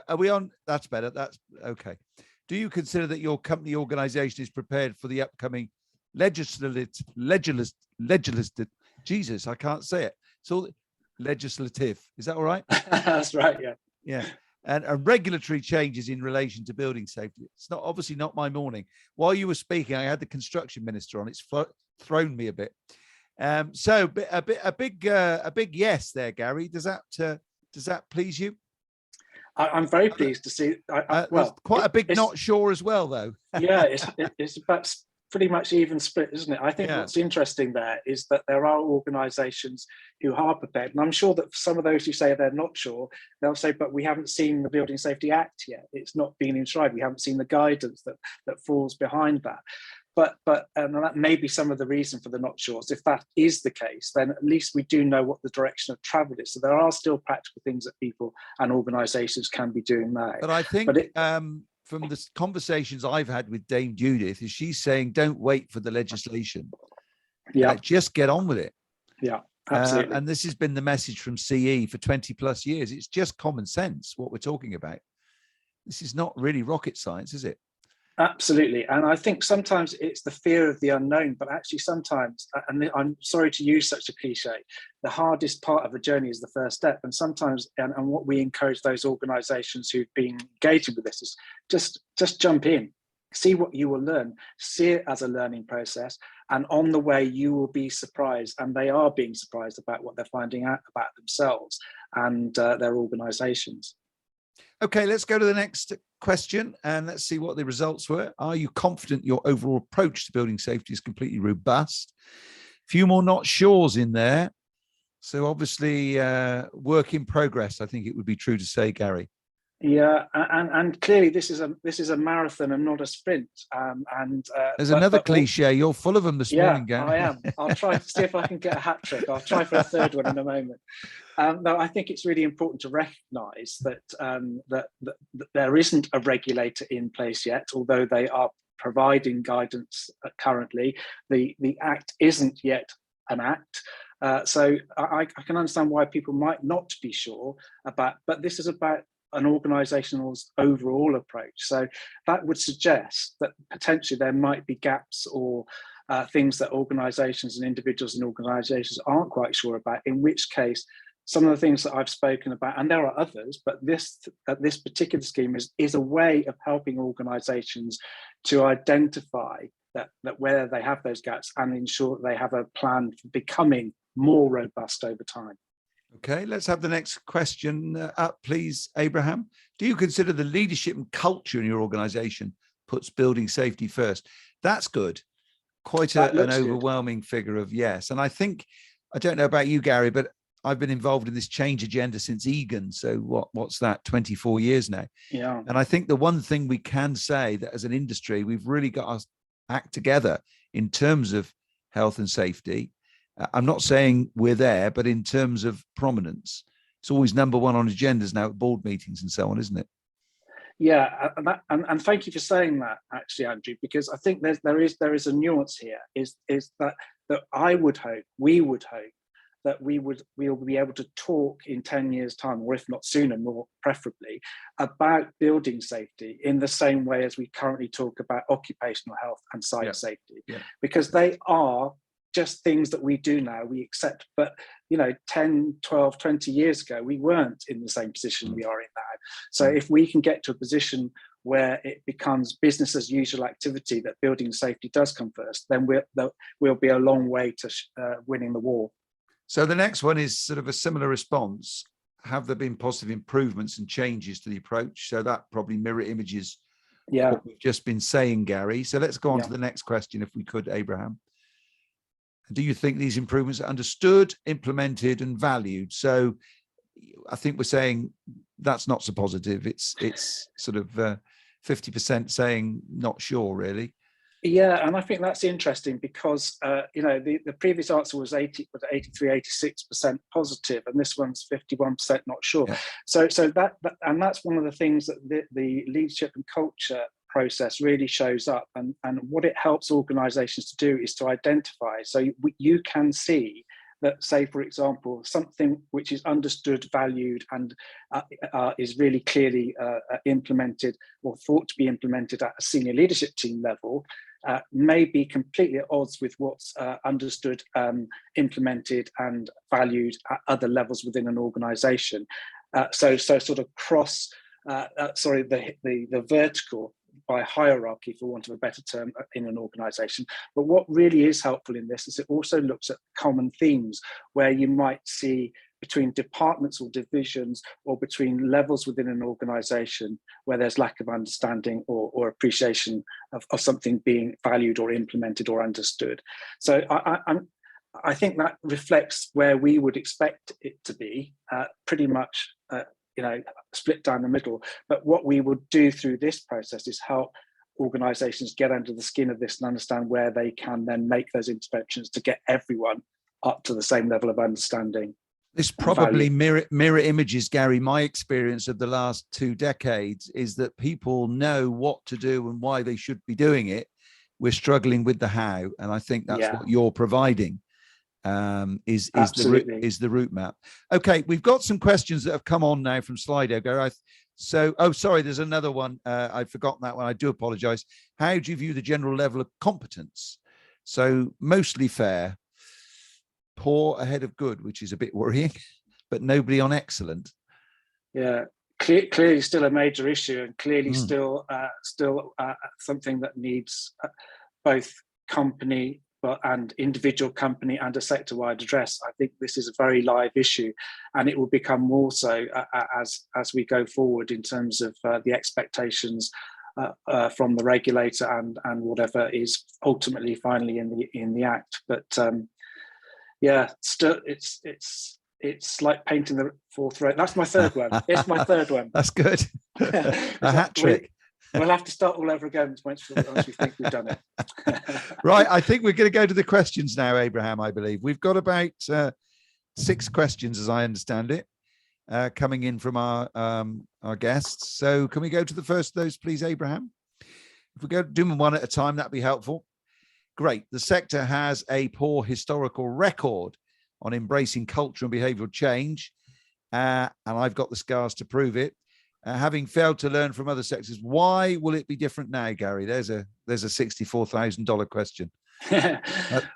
Are we on? That's better. That's okay. Do you consider that your company organization is prepared for the upcoming legislative, Jesus, I can't say it. So legislative, is that all right? That's right, yeah. Yeah. And regulatory changes in relation to building safety. It's not obviously not my morning. While you were speaking, I had the construction minister on. It's thrown me a bit. So a big yes there, Gary. Does that please you? I'm very pleased to see. Well, quite a big not sure as well, though. Yeah, it's about pretty much even split, isn't it? I think what's interesting there is that there are organisations who are prepared, and I'm sure that some of those who say they're not sure, they'll say, but we haven't seen the Building Safety Act yet. It's not been enshrined. We haven't seen the guidance that falls behind that. But and that may be some of the reason for the not sures. If that is the case, then at least we do know what the direction of travel is. So there are still practical things that people and organisations can be doing now. But I think from the conversations I've had with Dame Judith, is she's saying don't wait for the legislation. Yeah, just get on with it. Yeah, absolutely. And this has been the message from CE for 20 plus years. It's just common sense what we're talking about. This is not really rocket science, is it? Absolutely. And I think sometimes it's the fear of the unknown, but actually sometimes, and I'm sorry to use such a cliche, the hardest part of the journey is the first step. And sometimes, and what we encourage those organisations who've been engaging with this is just jump in, see what you will learn, see it as a learning process. And on the way, you will be surprised, and they are being surprised about what they're finding out about themselves and their organisations. Okay, let's go to the next question and let's see what the results were. Are you confident your overall approach to building safety is completely robust? Few more not sures in there. So obviously work in progress, I think it would be true to say, Gary. Yeah, and clearly this is a marathon and not a sprint. There's another cliche. You're full of them this morning, Gary. I am. I'll try to see if I can get a hat trick. I'll try for a third one in a moment. No, I think it's really important to recognise that that there isn't a regulator in place yet, although they are providing guidance currently. The Act isn't yet an Act. So I can understand why people might not be sure about, but this is about an organization's overall approach. So that would suggest that potentially there might be gaps or things that organizations and individuals and organizations aren't quite sure about, in which case some of the things that I've spoken about, and there are others, but this particular scheme is a way of helping organizations to identify that where they have those gaps and ensure that they have a plan for becoming more robust over time. Okay, let's have the next question up, please, Abraham. Do you consider the leadership and culture in your organization puts building safety first? That's good. Quite an overwhelming figure of yes. And I think, I don't know about you, Gary, but I've been involved in this change agenda since Egan. So what's that, 24 years now? Yeah. And I think the one thing we can say that as an industry, we've really got to act together in terms of health and safety. I'm not saying we're there, but in terms of prominence, it's always number one on agendas now at board meetings and so on, isn't it? Yeah, and thank you for saying that, actually, Andrew, because I think there is a nuance here. Is that I would hope, we would hope, that we'll be able to talk in 10 years' time, or if not sooner, more preferably, about building safety in the same way as we currently talk about occupational health and site safety, because they are just things that we do now, we accept. But 10, 12, 20 years ago, we weren't in the same position we are in now. So if we can get to a position where it becomes business as usual activity, that building safety does come first, then we'll be a long way to winning the war. So the next one is sort of a similar response. Have there been positive improvements and changes to the approach? So that probably mirror images what we've just been saying, Gary. So let's go on to the next question, if we could, Abraham. Do you think these improvements are understood, implemented, and valued? So I think we're saying that's not so positive. It's sort of 50% saying not sure, really. Yeah, and I think that's interesting because the previous answer was 83, 86% positive, and this one's 51% not sure. Yeah. So that and that's one of the things that the leadership and culture process really shows up, and what it helps organizations to do is to identify. So you can see that, say, for example, something which is understood, valued, and is really clearly implemented or thought to be implemented at a senior leadership team level may be completely at odds with what's understood, implemented, and valued at other levels within an organization. So sort of cross, the vertical by hierarchy, for want of a better term, in an organization. But what really is helpful in this is it also looks at common themes where you might see between departments or divisions or between levels within an organization where there's lack of understanding or appreciation of something being valued or implemented or understood. So I think that reflects where we would expect it to be, pretty much split down the middle. But what we would do through this process is help organizations get under the skin of this and understand where they can then make those interventions to get everyone up to the same level of understanding. This probably mirror images, Gary. My experience of the last 2 decades is that people know what to do and why they should be doing it. We're struggling with the how, and I think that's what you're providing. Is the route map. Okay, we've got some questions that have come on now from Slido, Gary. Sorry, there's another one. I'd forgotten that one. I do apologize. How do you view the general level of competence? So mostly fair, poor ahead of good, which is a bit worrying, but nobody on excellent. Yeah, clearly still a major issue, and clearly still something that needs both company and individual company and a sector-wide address. I think this is a very live issue, and it will become more so as we go forward in terms of the expectations from the regulator and whatever is ultimately finally in the act. But still it's like painting the fourth row. That's my third one. It's my third one. That's good. A hat trick. We'll have to start all over again once we think we've done it. Right, I think we're going to go to the questions now, Abraham, I believe. We've got about 6 questions, as I understand it, coming in from our guests. So can we go to the first of those, please, Abraham? If we go do them one at a time, that'd be helpful. Great. The sector has a poor historical record on embracing culture and behavioural change, and I've got the scars to prove it. having failed to learn from other sectors. Why will it be different now, Gary? There's a $64,000 question.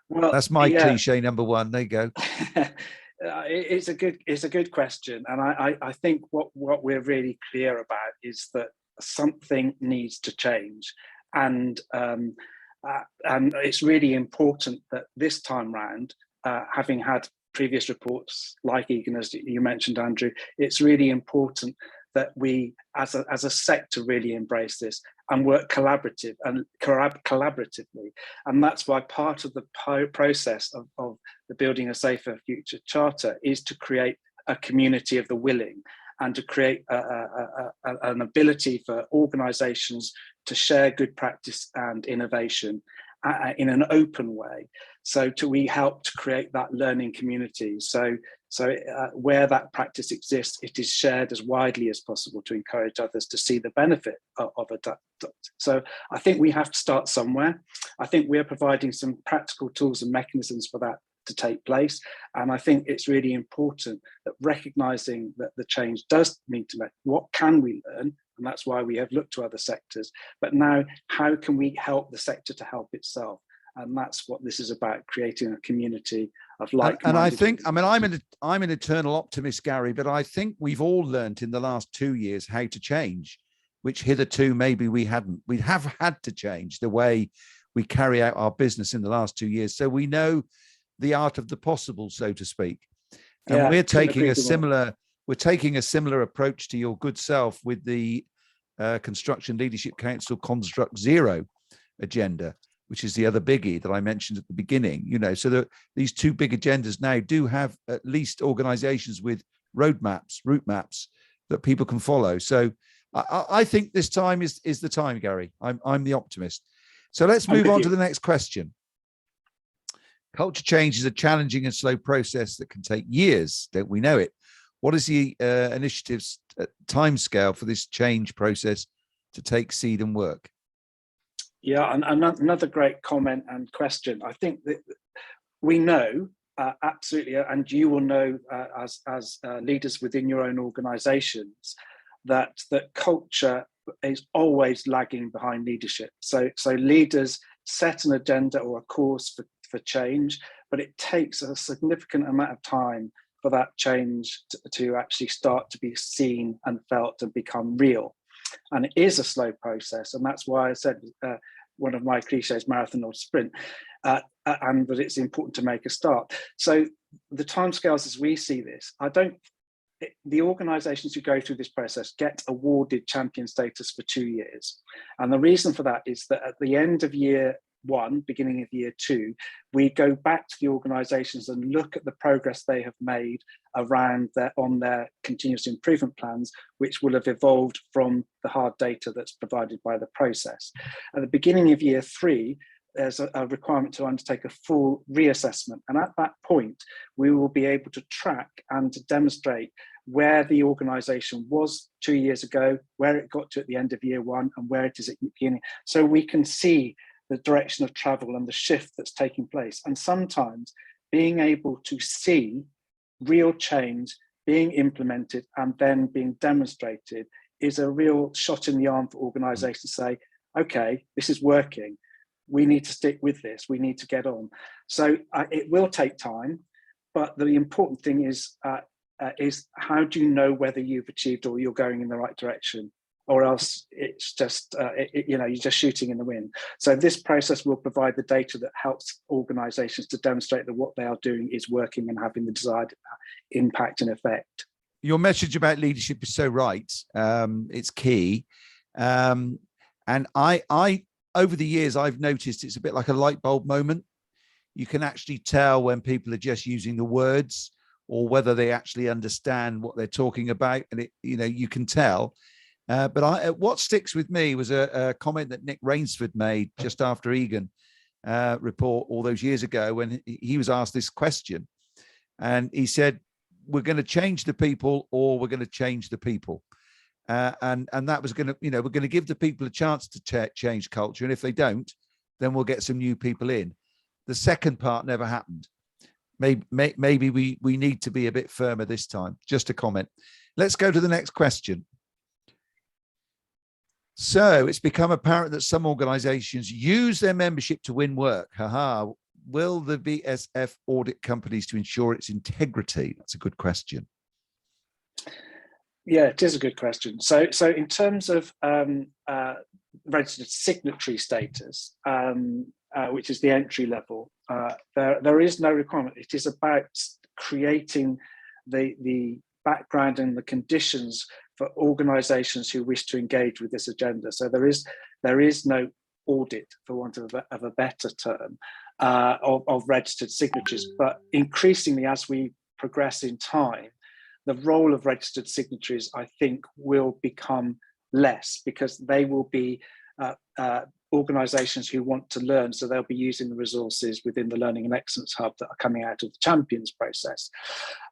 Well, That's my cliche number one. There you go. It's a good question, and I think what we're really clear about is that something needs to change, and it's really important that this time round, having had previous reports like Egan, as you mentioned, Andrew, it's really important that we as a sector really embrace this and work collaboratively. And that's why part of the process of the Building a Safer Future Charter is to create a community of the willing, and to create an ability for organisations to share good practice and innovation in an open way. So we help to create that learning community. So where that practice exists, it is shared as widely as possible to encourage others to see the benefit of it. So I think we have to start somewhere. I think we're providing some practical tools and mechanisms for that to take place. And I think it's really important that recognizing that the change does need to make, what can we learn? And that's why we have looked to other sectors. But now, how can we help the sector to help itself? And that's what this is about, creating a community of like-minded. And I think, I mean, I'm an eternal optimist, Gary, but I think we've all learned in the last 2 years how to change, which hitherto maybe we hadn't. We have had to change the way we carry out our business in the last 2 years. So we know the art of the possible, so to speak. And Yeah, we're taking a similar approach to your good self with the Construction Leadership Council Construct Zero agenda, which is the other biggie that I mentioned at the beginning. You know, so that these two big agendas now do have at least organizations with route maps that people can follow. So I think this time is the time, Gary. I'm the optimist. So let's move on to the next question. Culture change is a challenging and slow process that can take years. Don't we know it? What is the initiative's timescale for this change process to take seed and work? Yeah, and another great comment and question. I think that we know absolutely, and you will know as leaders within your own organisations, that culture is always lagging behind leadership. So leaders set an agenda or a course for change, but it takes a significant amount of time for that change to actually start to be seen and felt and become real. And it is a slow process, and that's why I said one of my cliches, marathon or sprint, and that it's important to make a start. So the timescales as we see this, the organisations who go through this process get awarded champion status for 2 years. And the reason for that is that at the end of year one, beginning of year two, we go back to the organisations and look at the progress they have made around their continuous improvement plans, which will have evolved from the hard data that's provided by the process. At the beginning of year three, there's a requirement to undertake a full reassessment. And at that point, we will be able to track and to demonstrate where the organisation was 2 years ago, where it got to at the end of year one, and where it is at the beginning. So we can see the direction of travel and the shift that's taking place. And sometimes being able to see real change being implemented and then being demonstrated is a real shot in the arm for organisations to say, okay, this is working. We need to stick with this. We need to get on. So it will take time, but the important thing is how do you know whether you've achieved or you're going in the right direction? Or else it's just, you're just shooting in the wind. So this process will provide the data that helps organisations to demonstrate that what they are doing is working and having the desired impact and effect. Your message about leadership is so right. It's key. And I, over the years, I've noticed it's a bit like a light bulb moment. You can actually tell when people are just using the words or whether they actually understand what they're talking about. And you can tell. But what sticks with me was a comment that Nick Rainsford made just after Egan report all those years ago when he was asked this question. And he said, we're going to change the people or we're going to change the people. And that was going to, we're going to give the people a chance to change culture. And if they don't, then we'll get some new people in. The second part never happened. Maybe we need to be a bit firmer this time. Just a comment. Let's go to the next question. So it's become apparent that some organizations use their membership to win work. Haha. Will the VSF audit companies to ensure its integrity? That's a good question. Yeah, it is a good question. So in terms of registered signatory status, which is the entry level, there is no requirement. It is about creating the background and the conditions for organisations who wish to engage with this agenda. So there is no audit, for want of a better term, of registered signatories. But increasingly, as we progress in time, the role of registered signatories, I think, will become less, because they will be organisations who want to learn, so they'll be using the resources within the Learning and Excellence Hub that are coming out of the Champions process.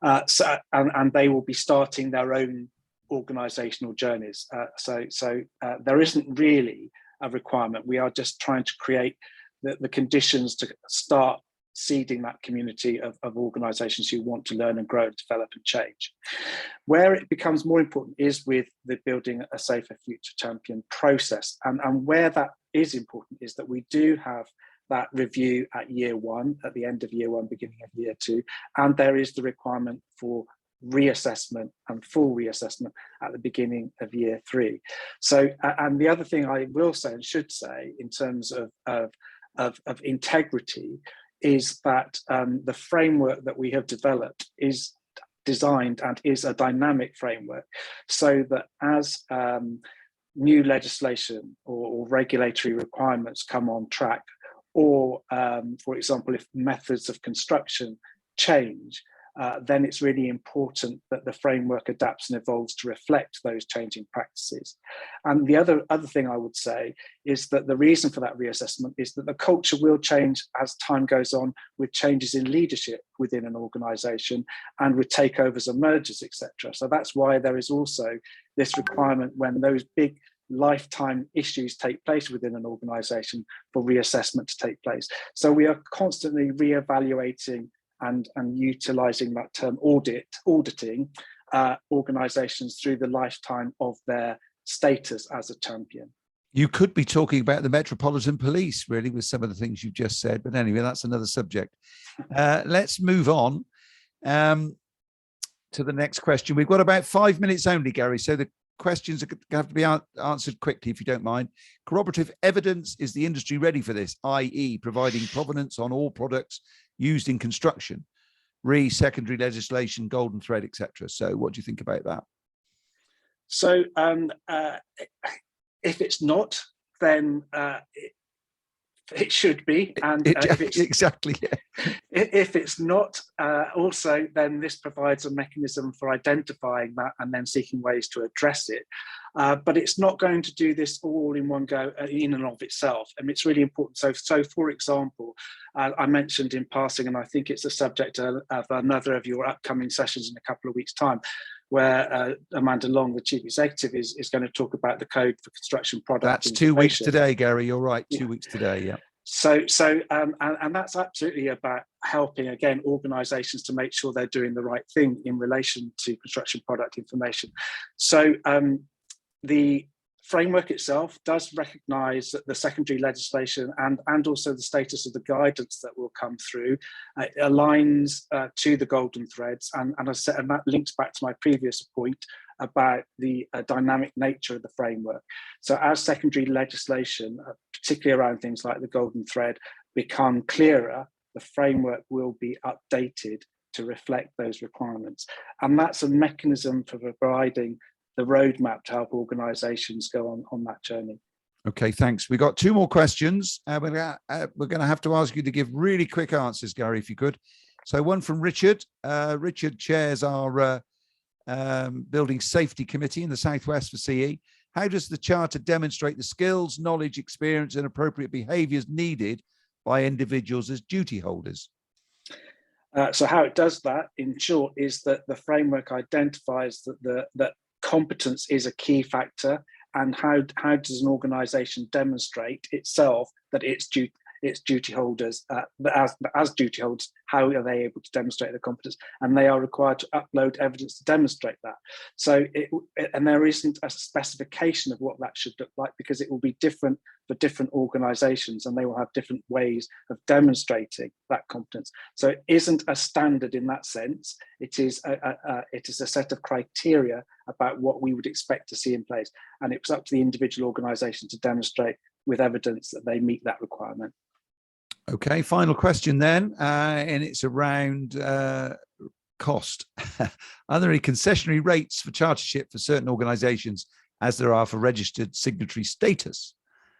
And they will be starting their own organisational journeys. So there isn't really a requirement. We are just trying to create the conditions to start seeding that community of organisations who want to learn and grow, develop and change. Where it becomes more important is with the Building a Safer Future Champion process. And where that is important is that we do have that review at year one, at the end of year one, beginning of year two, and there is the requirement for reassessment and full reassessment at the beginning of year three. So, and the other thing I will say and should say in terms of integrity is that the framework that we have developed is designed and is a dynamic framework, so that as new legislation or regulatory requirements come on track, or for example, if methods of construction change, then it's really important that the framework adapts and evolves to reflect those changing practices. And the other thing I would say is that the reason for that reassessment is that the culture will change as time goes on, with changes in leadership within an organisation and with takeovers and mergers, etc. So that's why there is also this requirement when those big lifetime issues take place within an organisation for reassessment to take place. So we are constantly re-evaluating and utilising that term auditing organisations through the lifetime of their status as a champion. You could be talking about the Metropolitan Police, really, with some of the things you've just said. But anyway, that's another subject. Let's move on to the next question. We've got about 5 minutes only, Gary. So the questions have to be answered quickly, if you don't mind. Corroborative evidence: is the industry ready for this, i.e. providing provenance on all products used in construction, secondary legislation, golden thread, etc. So what do you think about that? So if it's not, then it should be. And if it's, exactly, yeah. If it's not, also, then this provides a mechanism for identifying that and then seeking ways to address it. But it's not going to do this all in one go in and of itself. And it's really important. So for example, I mentioned in passing, and I think it's the subject of another of your upcoming sessions in a couple of weeks' time, where Amanda Long, the Chief Executive, is going to talk about the Code for Construction Product. That's 2 weeks today, Gary. You're right. 2 weeks today, yeah. So and that's absolutely about helping, again, organisations to make sure they're doing the right thing in relation to construction product information. So the framework itself does recognise that the secondary legislation and also the status of the guidance that will come through aligns to the golden threads, and I said, and that links back to my previous point about the dynamic nature of the framework. So as secondary legislation, particularly around things like the golden thread, become clearer, the framework will be updated to reflect those requirements, and that's a mechanism for providing the roadmap to help organisations go on that journey. Okay, thanks. We got 2 more questions. We're going to have to ask you to give really quick answers, Gary, if you could. So one from Richard. Richard chairs our Building Safety Committee in the Southwest for CE. How does the Charter demonstrate the skills, knowledge, experience and appropriate behaviours needed by individuals as duty holders? So how it does that, in short, is that the framework identifies that competence is a key factor, and how does an organisation demonstrate itself that it's its duty holders, as duty holders, how are they able to demonstrate their competence? And they are required to upload evidence to demonstrate that. So, and there isn't a specification of what that should look like, because it will be different for different organisations, and they will have different ways of demonstrating that competence. So it isn't a standard in that sense. It is a set of criteria about what we would expect to see in place, and it's up to the individual organisation to demonstrate with evidence that they meet that requirement. Okay, final question then, and it's around cost. Are there any concessionary rates for chartership for certain organisations, as there are for registered signatory status?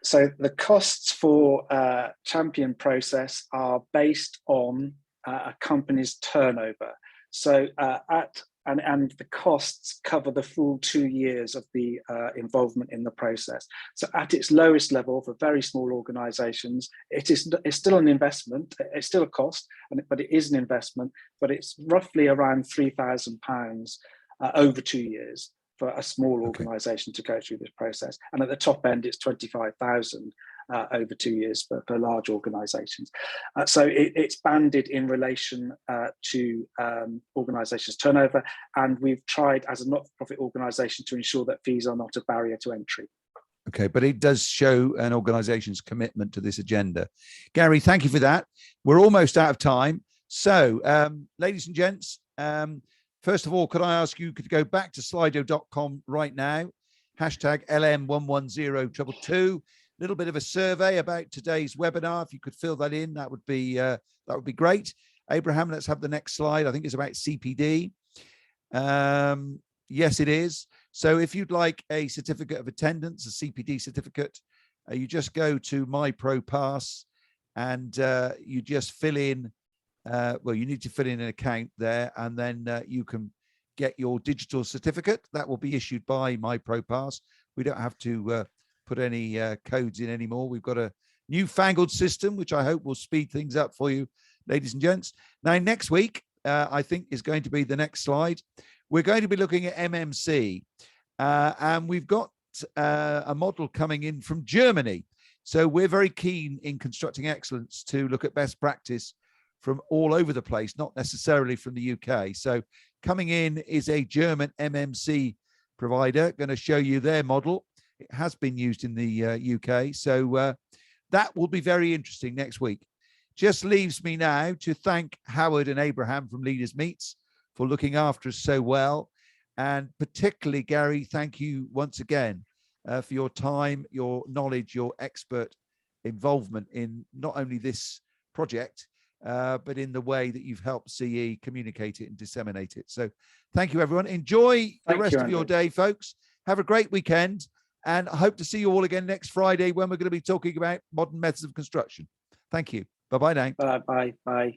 So the costs for champion process are based on a company's turnover. So and the costs cover the full 2 years of the involvement in the process. So at its lowest level for very small organisations, it's still an investment. It's still a cost, but it is an investment. But it's roughly around £3,000 over 2 years for a small organisation to go through this process. And at the top end, it's 25,000 over 2 years for large organisations. So it's banded in relation to organisations' turnover. And we've tried as a not-for-profit organisation to ensure that fees are not a barrier to entry. Okay, but it does show an organisation's commitment to this agenda. Gary, thank you for that. We're almost out of time. So, ladies and gents, first of all, could I ask you to go back to slido.com right now, hashtag LM110222, little bit of a survey about today's webinar. If you could fill that in, that would be great. Abraham, let's have the next slide. I think it's about CPD. Yes, it is. So if you'd like a certificate of attendance, a CPD certificate, you just go to MyProPass and you just fill in, well, you need to fill in an account there, and then you can get your digital certificate. That will be issued by MyProPass. We don't have to put any codes in anymore. We've got a newfangled system, which I hope will speed things up for you, ladies and gents. Now, next week, I think is going to be the next slide. We're going to be looking at MMC, and we've got a model coming in from Germany. So we're very keen in Constructing Excellence to look at best practice from all over the place, not necessarily from the UK. So coming in is a German MMC provider, going to show you their model. It has been used in the UK. So that will be very interesting next week. Just leaves me now to thank Howard and Abraham from Leaders Meets for looking after us so well. And particularly, Gary, thank you once again for your time, your knowledge, your expert involvement in not only this project, but in the way that you've helped CE communicate it and disseminate it. So thank you, everyone. Enjoy the rest of your day, folks. Have a great weekend. And I hope to see you all again next Friday when we're going to be talking about modern methods of construction. Thank you. Bye-bye now. Bye.